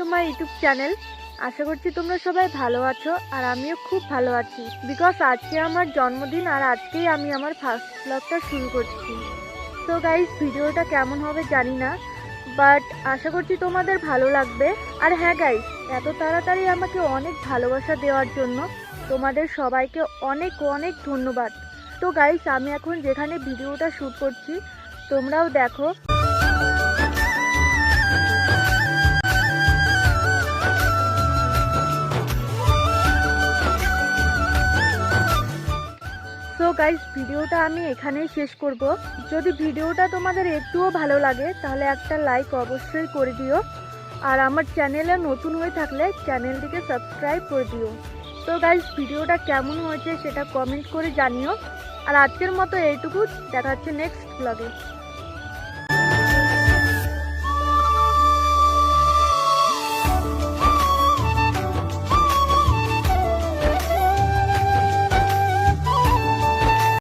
Two my YouTube channel. আশা করছি তোমরা সবাই ভালো আছো আর আমিও খুব ভালো আছি, বিকজ আজকে আমার জন্মদিন আর আজকেই আমি আমার ফার্স্ট ব্লগটা শুরু করছি। তো গাইস, ভিডিওটা কেমন হবে জানি না, বাট আশা করছি তোমাদের ভালো লাগবে। আর হ্যাঁ গাইস, এত তাড়াতাড়ি আমাকে অনেক ভালোবাসা দেওয়ার জন্য তোমাদের সবাইকে অনেক অনেক ধন্যবাদ। তো গাইস, আমি এখন যেখানে ভিডিওটা শ্যুট করছি তোমরাও দেখো। সো গাইস, ভিডিওটা আমি এখানেই শেষ করব। যদি ভিডিওটা তোমাদের একটুও ভালো লাগে তাহলে একটা লাইক অবশ্যই করে দিও, আর আমার চ্যানেলে নতুন হয়ে থাকলে চ্যানেলটিকে সাবস্ক্রাইব করে দিও। তো গাইস, ভিডিওটা কেমন হয়েছে সেটা কমেন্ট করে জানিও। আর আজকের মতো এইটুকু, দেখা হচ্ছে নেক্সট ব্লগে।